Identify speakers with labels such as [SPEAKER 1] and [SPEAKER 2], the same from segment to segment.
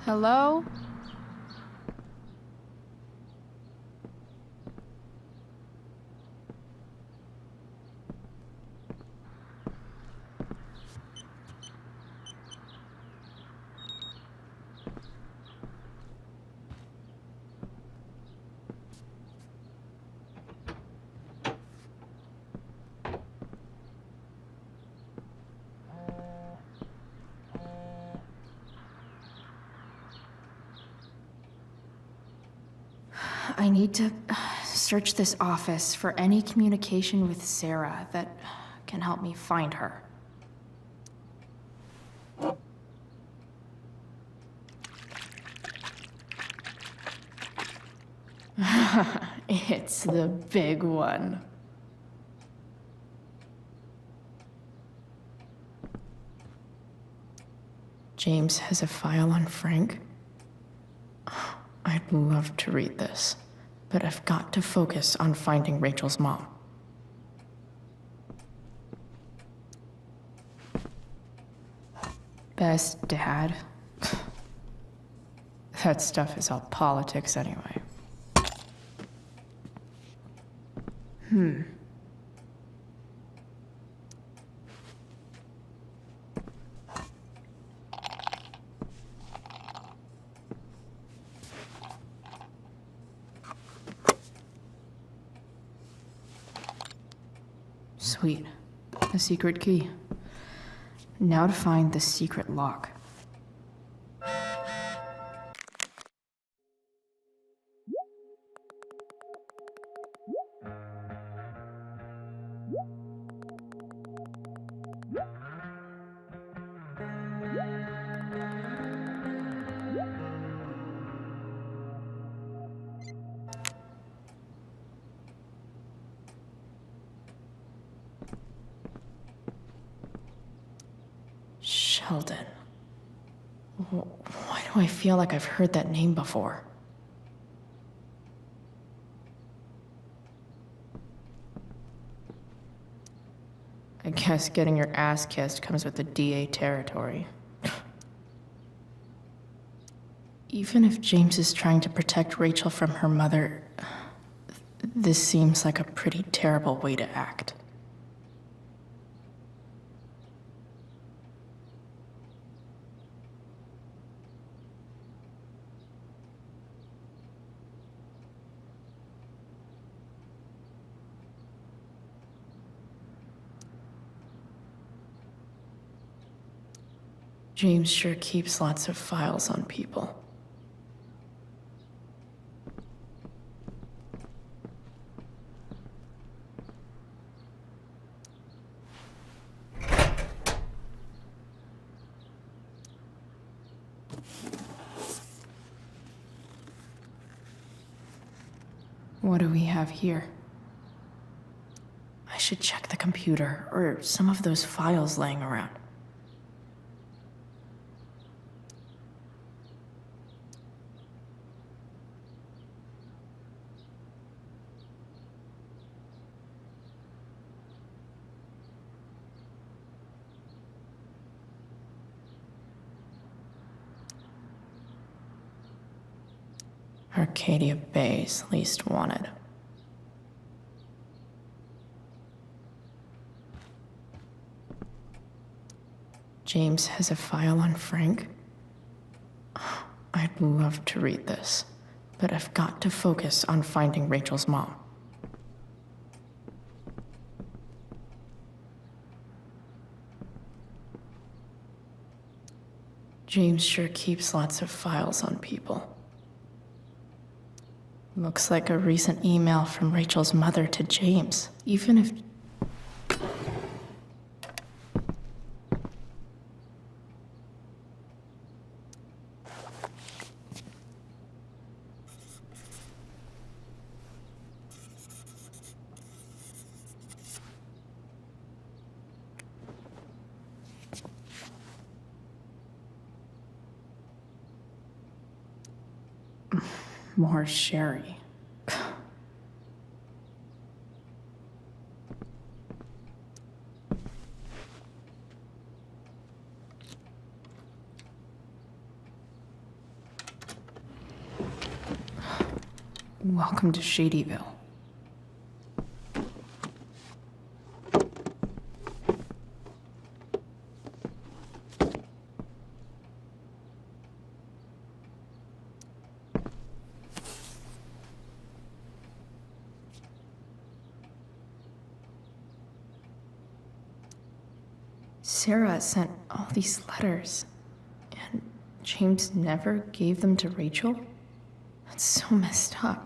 [SPEAKER 1] Hello? I need to search this office for any communication with Sarah that can help me find her. It's the big one. James has a file on Frank. I'd love to read this, but I've got to focus on finding Rachel's mom. Best dad? That stuff is all politics anyway. Sweet. A secret key. Now to find the secret lock. Sheldon. Why do I feel like I've heard that name before? I guess getting your ass kissed comes with the DA territory. Even if James is trying to protect Rachel from her mother, this seems like a pretty terrible way to act. James sure keeps lots of files on people. What do we have here? I should check the computer or some of those files laying around. Arcadia Bay's least wanted. James has a file on Frank. I'd love to read this, but I've got to focus on finding Rachel's mom. James sure keeps lots of files on people. Looks like a recent email from Rachel's mother to James. Even if... More Sherry. Welcome to Shadyville. Sarah sent all these letters, and James never gave them to Rachel? That's so messed up.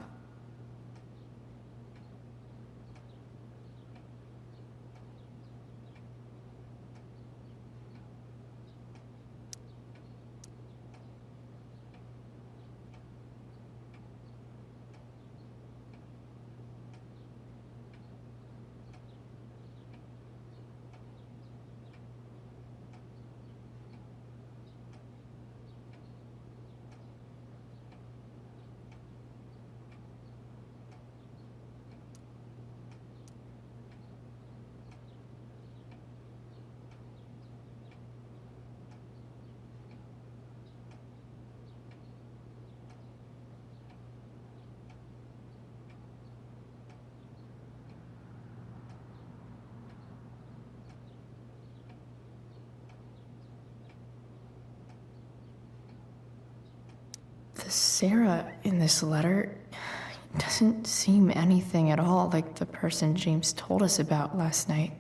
[SPEAKER 1] The Sarah in this letter doesn't seem anything at all like the person James told us about last night.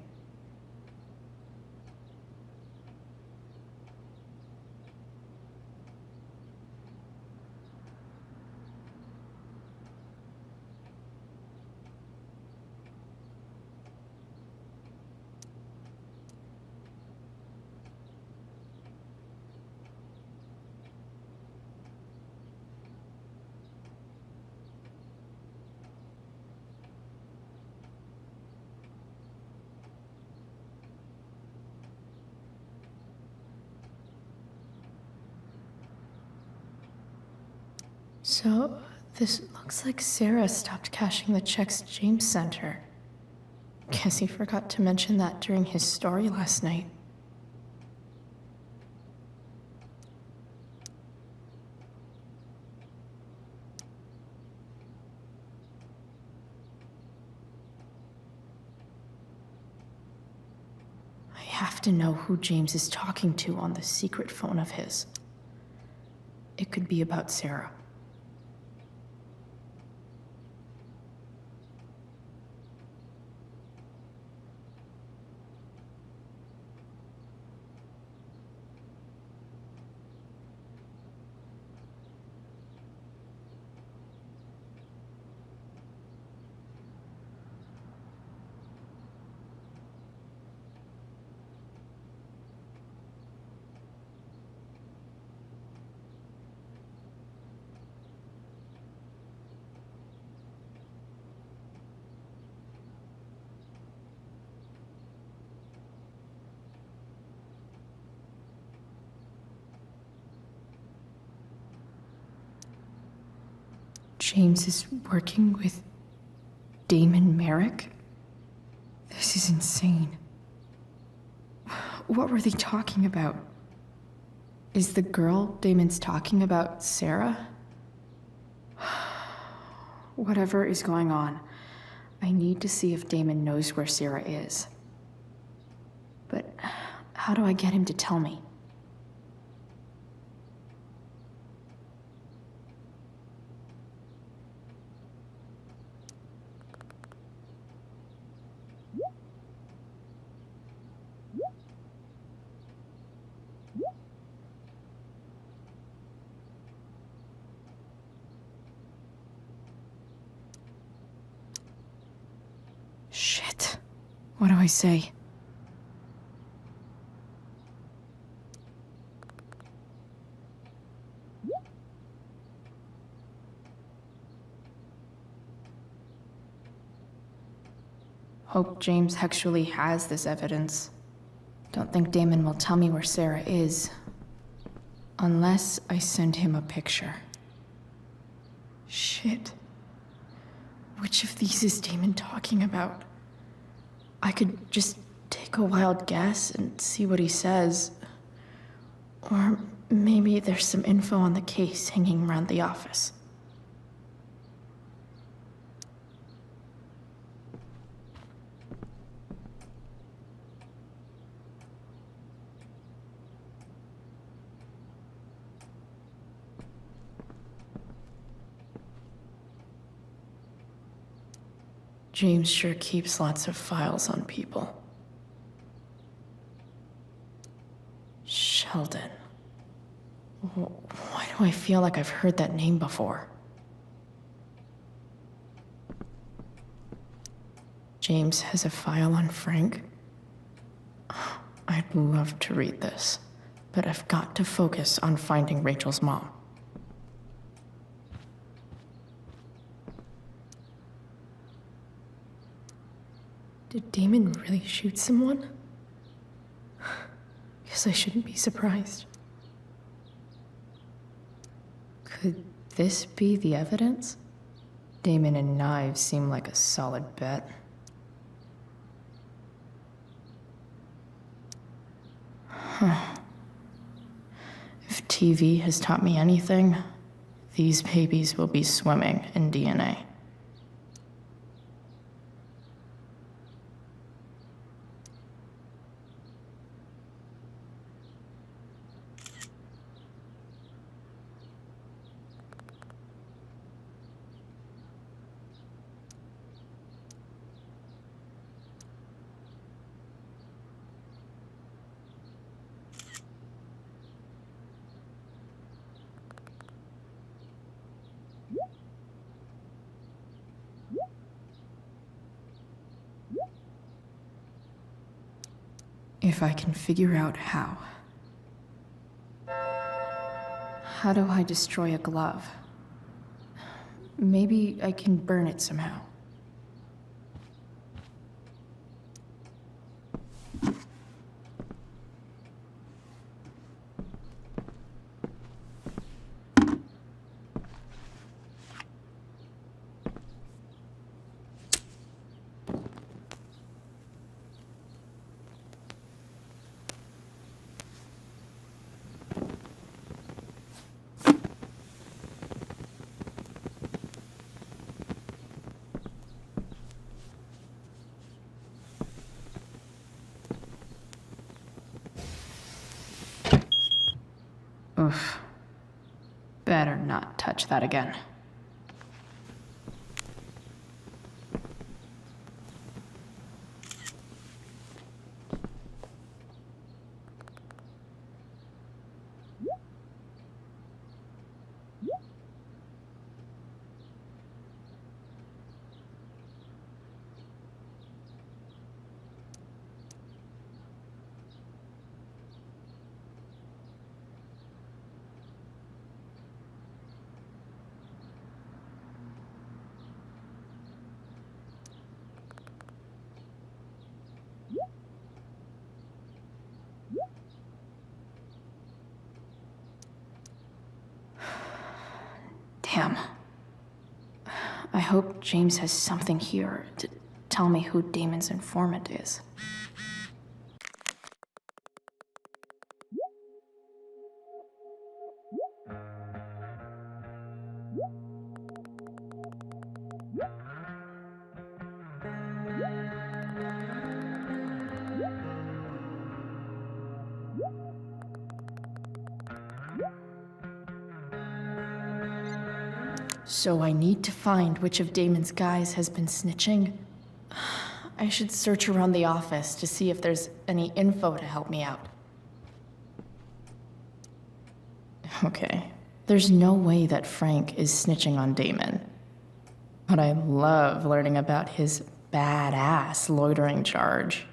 [SPEAKER 1] So, this looks like Sarah stopped cashing the checks James sent her. Guess he forgot to mention that during his story last night. I have to know who James is talking to on the secret phone of his. It could be about Sarah. James is working with Damon Merrick? This is insane. What were they talking about? Is the girl Damon's talking about Sarah? Whatever is going on, I need to see if Damon knows where Sarah is. But how do I get him to tell me? Shit. What do I say? Hope James actually has this evidence. Don't think Damon will tell me where Sarah is. Unless I send him a picture. Shit. Which of these is Damon talking about? I could just take a wild guess and see what he says. Or maybe there's some info on the case hanging around the office. James sure keeps lots of files on people. Sheldon. Why do I feel like I've heard that name before? James has a file on Frank? I'd love to read this, but I've got to focus on finding Rachel's mom. Did Damon really shoot someone? Guess I shouldn't be surprised. Could this be the evidence? Damon and knives seem like a solid bet. If TV has taught me anything, these babies will be swimming in DNA. If I can figure out how. How do I destroy a glove? Maybe I can burn it somehow. Oof. Better not touch that again. Damn. I hope James has something here to tell me who Damon's informant is. So I need to find which of Damon's guys has been snitching. I should search around the office to see if there's any info to help me out. Okay, there's no way that Frank is snitching on Damon. But I love learning about his badass loitering charge.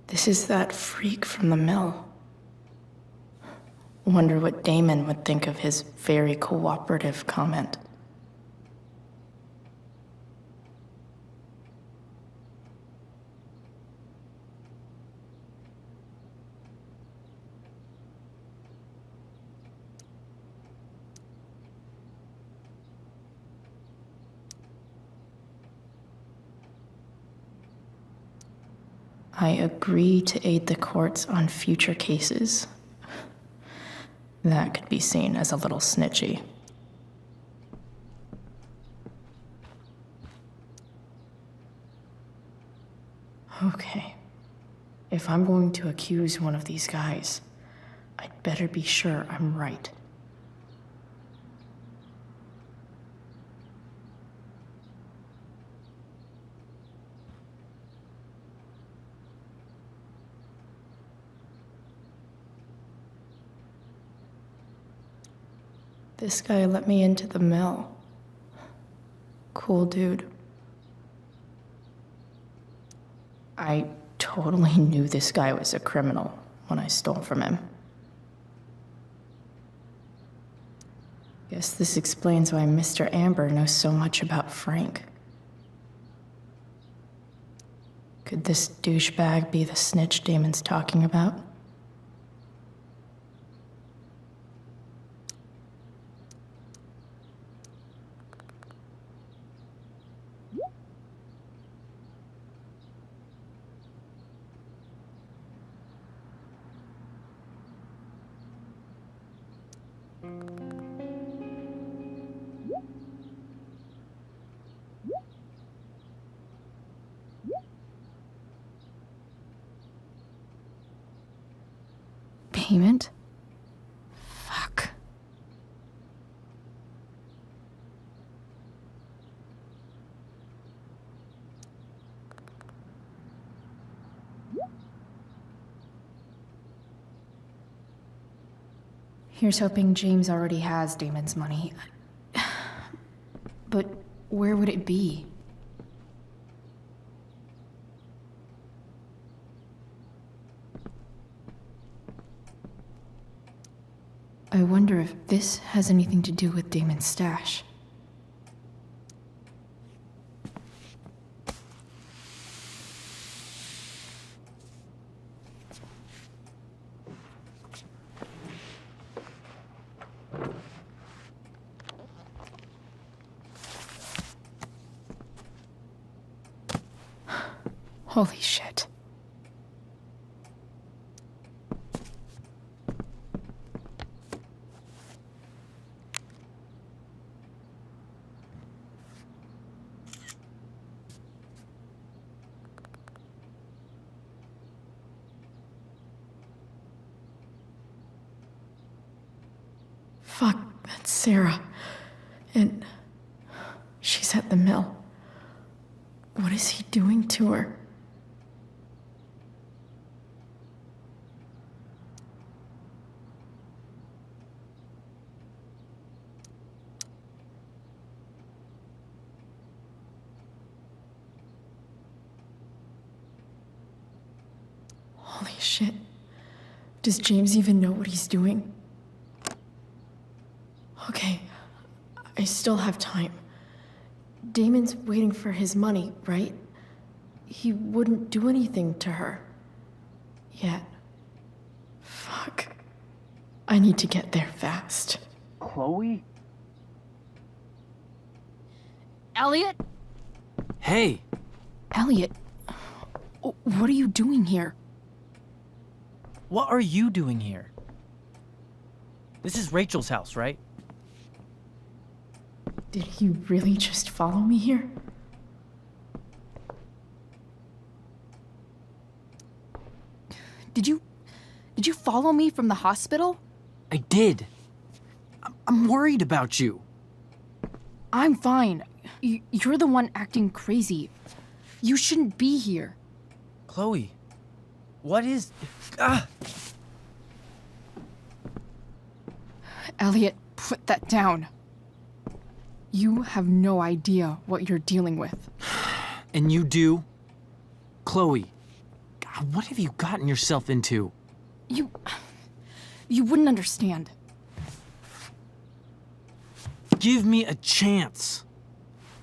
[SPEAKER 1] This is that freak from the mill. Wonder what Damon would think of his very cooperative comment. I agree to aid the courts on future cases. That could be seen as a little snitchy. Okay. If I'm going to accuse one of these guys, I'd better be sure I'm right. This guy let me into the mill. Cool dude. I totally knew this guy was a criminal when I stole from him. Guess this explains why Mr. Amber knows so much about Frank. Could this douchebag be the snitch Damon's talking about? Payment? Fuck. Here's hoping James already has Damon's money. But where would it be? I wonder if this has anything to do with Damon's stash. Holy shit. Fuck, that's Sarah. And she's at the mill. What is he doing to her? Holy shit. Does James even know what he's doing? Okay, I still have time. Damon's waiting for his money, right? He wouldn't do anything to her. Yet. Fuck. I need to get there fast.
[SPEAKER 2] Chloe?
[SPEAKER 3] Elliot?
[SPEAKER 2] Hey!
[SPEAKER 3] Elliot, what are you doing here?
[SPEAKER 2] What are you doing here? This is Rachel's house, right?
[SPEAKER 1] Did he really just follow me here?
[SPEAKER 3] Did you follow me from the hospital?
[SPEAKER 2] I did. I'm worried about you.
[SPEAKER 3] I'm fine. You're the one acting crazy. You shouldn't be here.
[SPEAKER 2] Chloe, what is... Ah!
[SPEAKER 3] Elliot, put that down. You have no idea what you're dealing with.
[SPEAKER 2] And you do? Chloe, God, what have you gotten yourself into?
[SPEAKER 3] You wouldn't understand.
[SPEAKER 2] Give me a chance.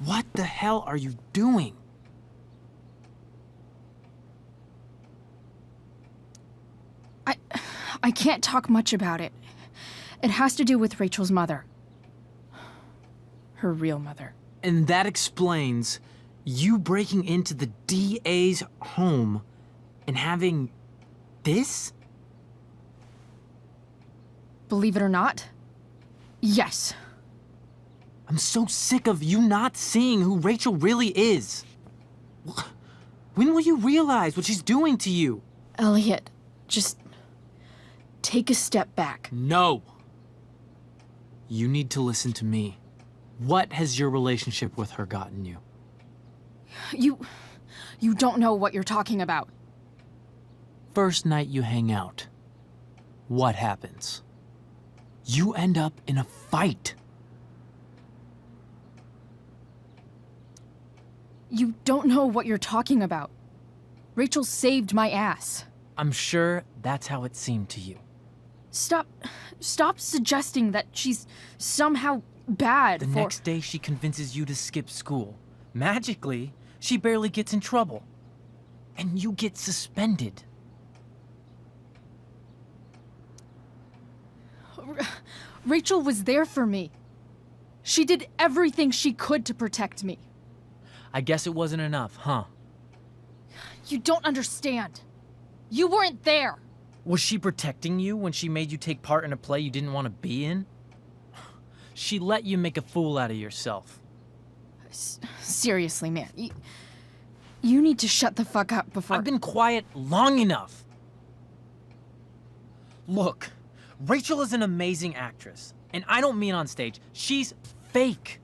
[SPEAKER 2] What the hell are you doing?
[SPEAKER 3] I can't talk much about it. It has to do with Rachel's mother. Her real mother.
[SPEAKER 2] And that explains you breaking into the DA's home and having this?
[SPEAKER 3] Believe it or not, yes.
[SPEAKER 2] I'm so sick of you not seeing who Rachel really is. When will you realize what she's doing to you?
[SPEAKER 3] Elliot, just take a step back.
[SPEAKER 2] No. You need to listen to me. What has your relationship with her gotten you?
[SPEAKER 3] You don't know what you're talking about.
[SPEAKER 2] First night you hang out, what happens? you end up in a fight.
[SPEAKER 3] You don't know what you're talking about. Rachel saved my ass.
[SPEAKER 2] I'm sure that's how it seemed to you.
[SPEAKER 3] Stop suggesting that she's somehow bad
[SPEAKER 2] The
[SPEAKER 3] for—
[SPEAKER 2] next day, she convinces you to skip school. Magically, she barely gets in trouble. And you get suspended.
[SPEAKER 3] Rachel was there for me. She did everything she could to protect me.
[SPEAKER 2] I guess it wasn't enough, huh?
[SPEAKER 3] You don't understand. You weren't there.
[SPEAKER 2] Was she protecting you when she made you take part in a play you didn't want to be in? She let you make a fool out of yourself.
[SPEAKER 3] Seriously, man. You need to shut the fuck up before—
[SPEAKER 2] I've been quiet long enough. Look, Rachel is an amazing actress. And I don't mean on stage. She's fake.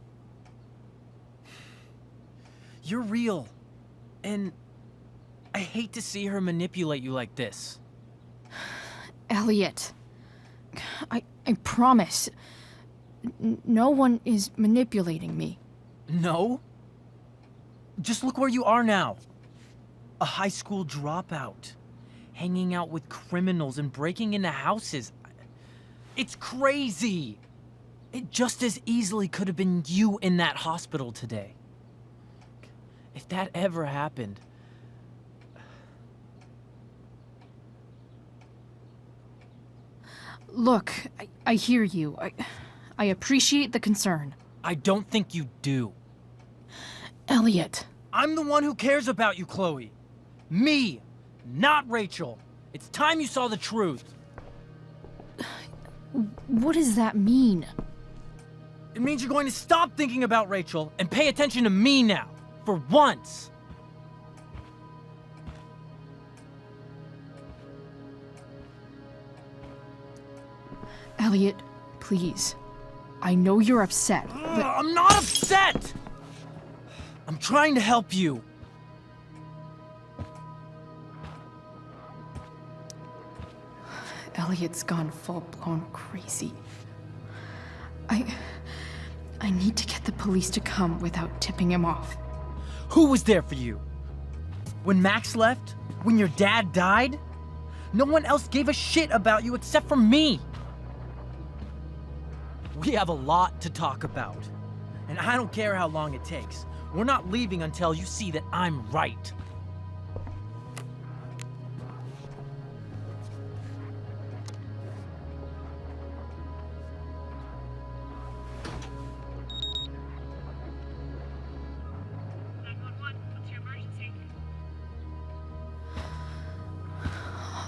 [SPEAKER 2] You're real. And I hate to see her manipulate you like this.
[SPEAKER 3] Elliot, I promise. No one is manipulating me.
[SPEAKER 2] No? Just look where you are now. A high school dropout. Hanging out with criminals and breaking into houses. It's crazy. It just as easily could have been you in that hospital today. If that ever happened...
[SPEAKER 3] Look, I hear you. I appreciate the concern.
[SPEAKER 2] I don't think you do.
[SPEAKER 3] Elliot.
[SPEAKER 2] I'm the one who cares about you, Chloe. Me, not Rachel. It's time you saw the truth.
[SPEAKER 3] What does that mean?
[SPEAKER 2] It means you're going to stop thinking about Rachel and pay attention to me now, for once.
[SPEAKER 3] Elliot, please. I know you're upset, but
[SPEAKER 2] I'm not upset! I'm trying to help you.
[SPEAKER 3] Elliot's gone full-blown crazy. I need to get the police to come without tipping him off.
[SPEAKER 2] Who was there for you? When Max left? When your dad died? No one else gave a shit about you except for me. We have a lot to talk about. And I don't care how long it takes. We're not leaving until you see that I'm right.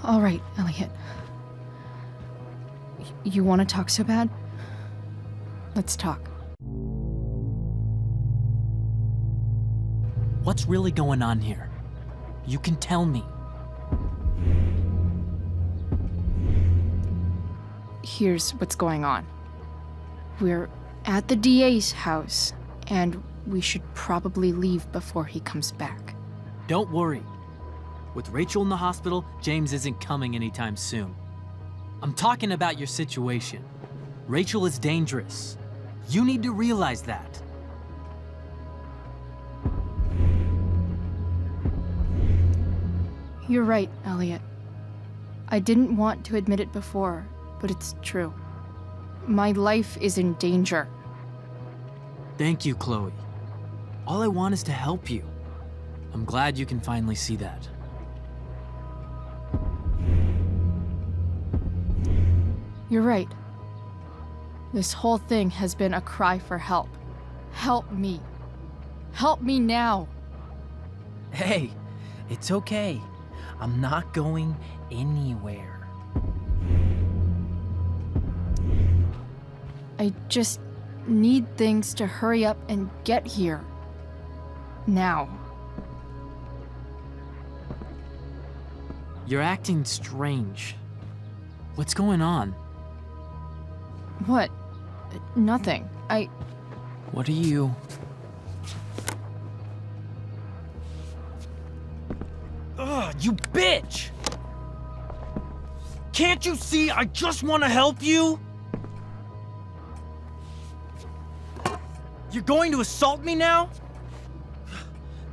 [SPEAKER 3] All right, Elliot. You want to talk so bad? Let's talk.
[SPEAKER 2] What's really going on here? You can tell me.
[SPEAKER 3] Here's what's going on. We're at the DA's house, and we should probably leave before he comes back.
[SPEAKER 2] Don't worry. With Rachel in the hospital, James isn't coming anytime soon. I'm talking about your situation. Rachel is dangerous. You need to realize that.
[SPEAKER 3] You're right, Elliot. I didn't want to admit it before, but it's true. My life is in danger.
[SPEAKER 2] Thank you, Chloe. All I want is to help you. I'm glad you can finally see that.
[SPEAKER 3] You're right. This whole thing has been a cry for help. Help me. Help me now.
[SPEAKER 2] Hey, it's okay. I'm not going anywhere.
[SPEAKER 3] I just need things to hurry up and get here. Now.
[SPEAKER 2] You're acting strange. What's going on?
[SPEAKER 3] What? Nothing.
[SPEAKER 2] What are you... Ugh, you bitch! Can't you see I just want to help you? You're going to assault me now?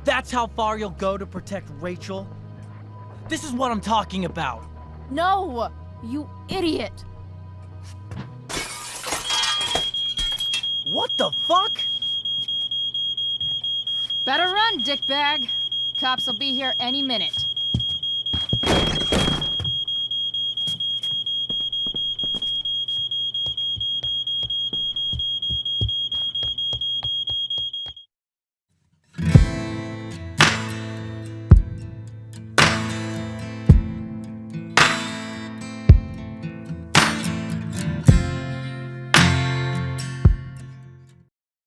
[SPEAKER 2] That's how far you'll go to protect Rachel? This is what I'm talking about.
[SPEAKER 3] No! You idiot!
[SPEAKER 2] What the fuck?
[SPEAKER 3] Better run, dickbag. Cops will be here any minute.